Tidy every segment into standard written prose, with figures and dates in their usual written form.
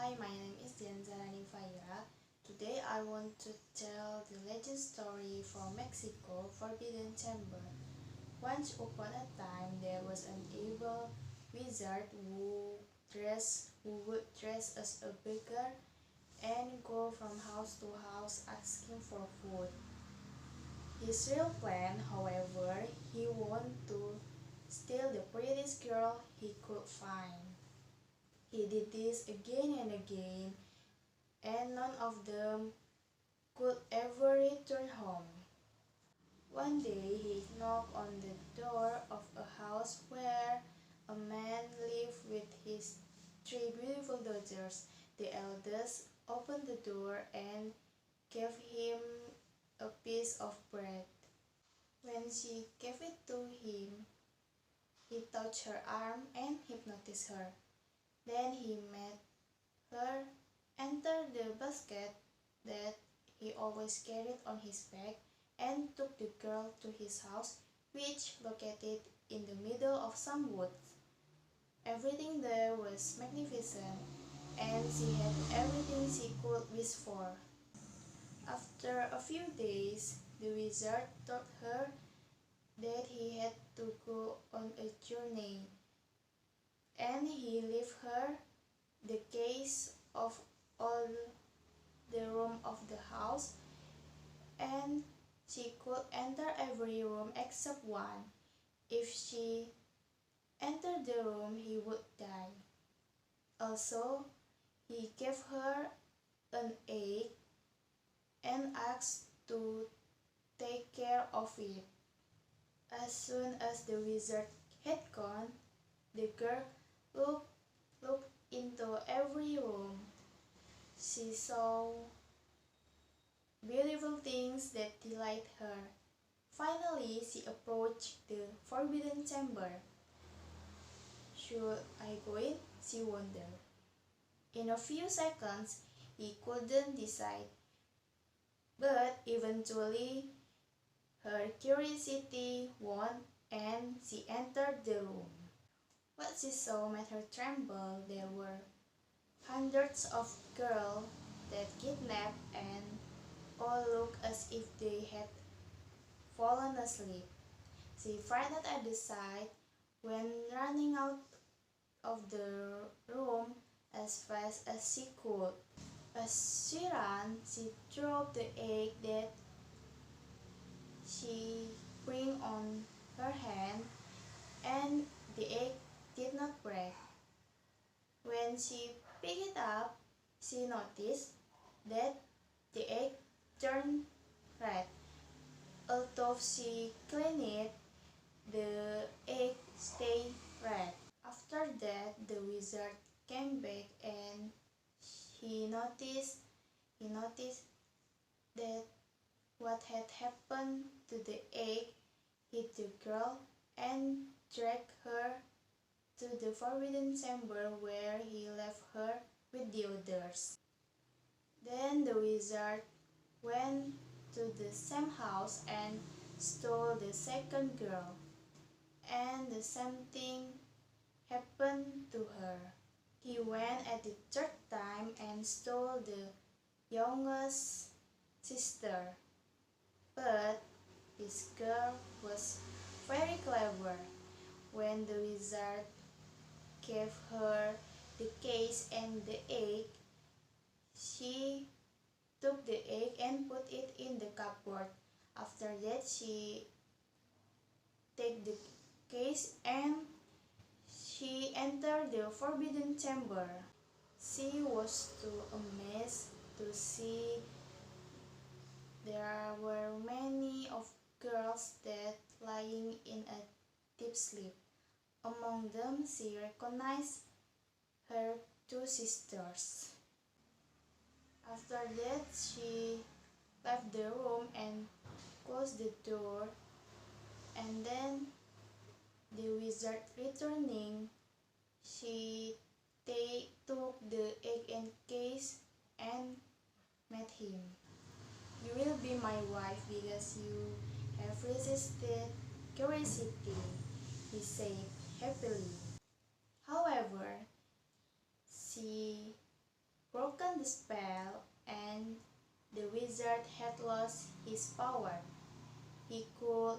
Hi, my name is Dianzarani Faira. Today I want to tell the legend story from Mexico, Forbidden Chamber. Once upon a time there was an evil wizard who would dress as a beggar and go from house to house asking for food. His real plan, however, he wanted to steal the prettiest girl he could find. He did this again and again, and none of them could ever return home. One day he knocked on the door of a house where a man lived with his three beautiful daughters. The eldest opened the door and gave him a piece of bread. When she gave it to him, he touched her arm and hypnotized her. Then he made her enter the basket that he always carried on his back and took the girl to his house, which located in the middle of some woods. Everything there was magnificent, and she had everything she could wish for. After a few days, the wizard told her that he had to go on a journey, and he left her the keys of all the room of the house, and she could enter every room except one. If she entered the room, he would die. Also, he gave her an egg and asked to take care of it. As soon as the wizard had gone, the girl looked into every room. She saw beautiful things that delight her. Finally, she approached the forbidden chamber. Should I go in? She wondered. In a few seconds, he couldn't decide, but eventually her curiosity won and she entered the room. What she saw made her tremble. There were hundreds of girls that kidnapped and all looked as if they had fallen asleep. She frightened at the sight, went running out of the room as fast as she could. As she ran, she dropped the egg that she bring on her hand, and the egg did not break. When she picked it up, she noticed that the egg turned red. Although she cleaned it, the egg stayed red. After that, the wizard came back and he noticed that what had happened to the egg hit the girl and dragged her to the forbidden chamber where he left her with the others. Then the wizard went to the same house and stole the second girl, and the same thing happened to her. He went at the third time and stole the youngest sister, but this girl was very clever. When the wizard gave her the case and the egg, she took the egg and put it in the cupboard. After that, she took the case and she entered the forbidden chamber. She was too amazed to see there were many of girls that lying in a deep sleep. Among them, she recognized her two sisters. After that, she left the room and closed the door, and then the wizard returning, she took the egg and case and met him. You will be my wife because you have resisted curiosity, he said happily. However, she broken the spell and the wizard had lost his power. He could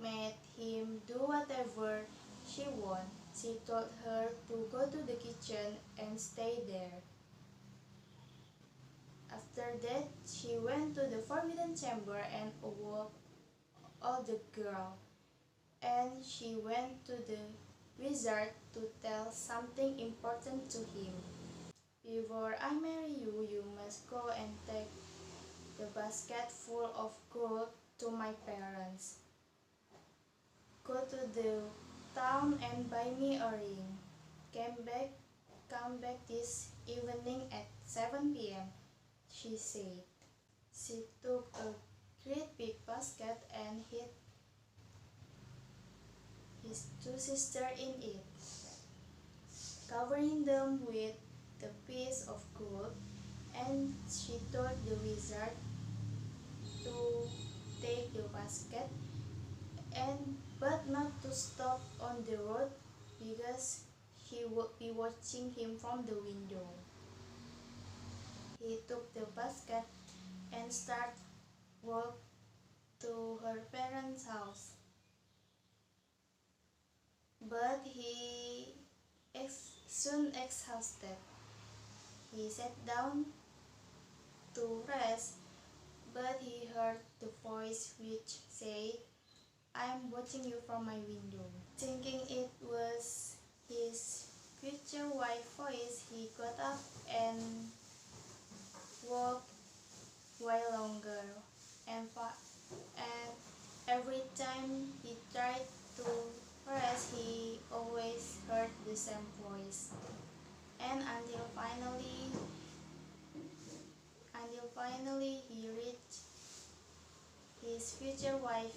make him do whatever she wanted. She told her to go to the kitchen and stay there. After that, she went to the forbidden chamber and awoke all the girl. And she went to the wizard to tell something important to him. Before I marry you, you must go and take the basket full of gold to my parents. Go to the town and buy me a ring. Come back this evening at 7 p.m., she said. She took a great big basket and hid his two sisters in it, covering them with the piece of gold, and she told the wizard to take the basket but not to stop on the road because he would be watching him from the window. He took the basket and started walk to her parents' house. But he soon exhausted. He sat down to rest, but he heard the voice which said, "I'm watching you from my window." Thinking it was his future wife's voice, he got up and walked while longer. And every time he tried to rest, he always heard the same voice. And until finally he reached his future wife's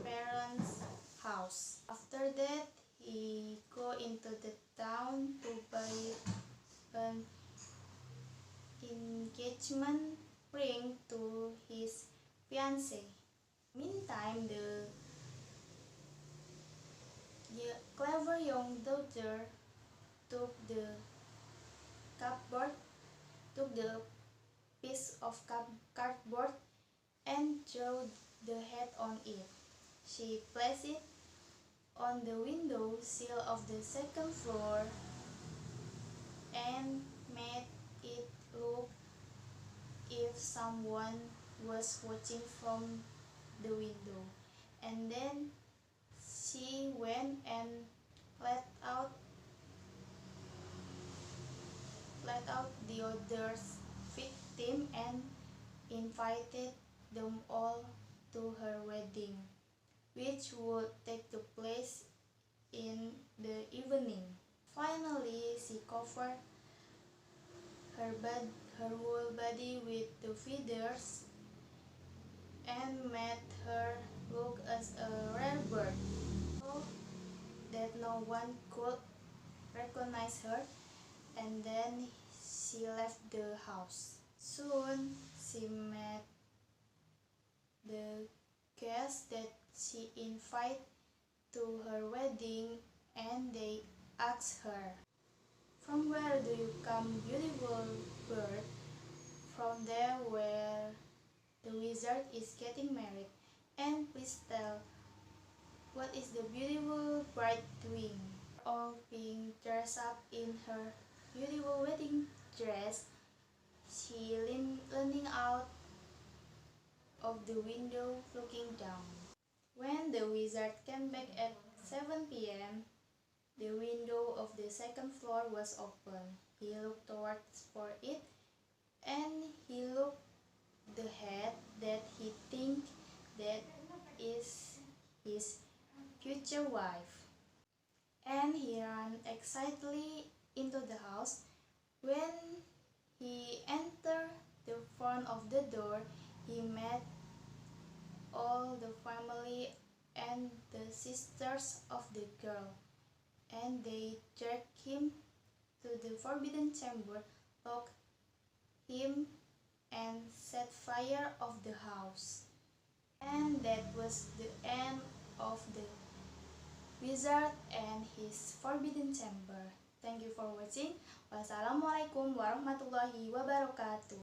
parents' house. After that, he go into the town to buy an engagement ring to his fiancée. Meantime, the clever young daughter took the cupboard, took the piece of cardboard and drew the head on it. She placed it on the window sill of the second floor and made it look if someone was watching from the window. And then she went and let out the others victim and invited them all to her wedding, which would take place in the evening. Finally, she covered her whole body with the feathers and made her look as a rare bird, so that no one could recognize her, and then she left the house. Soon she met the guests that she invited to her wedding, and they asked her, "From where do you come, beautiful bird?" "From there where the wizard is getting married." "And please tell, what is the beautiful bride doing?" All being dressed up in her beautiful wedding dress, she leaning out of the window looking down. When the wizard came back at 7 p.m., the window of the second floor was open. He looked towards for it, and he looked the head that he think that is his future wife. And he ran excitedly into the house. When he entered the front of the door, he met all the family and the sisters of the girl, and they dragged him to the forbidden chamber, locked him, and set fire of the house. And that was the end of the wizard and his forbidden chamber. Thank you for watching. Wassalamualaikum warahmatullahi wabarakatuh.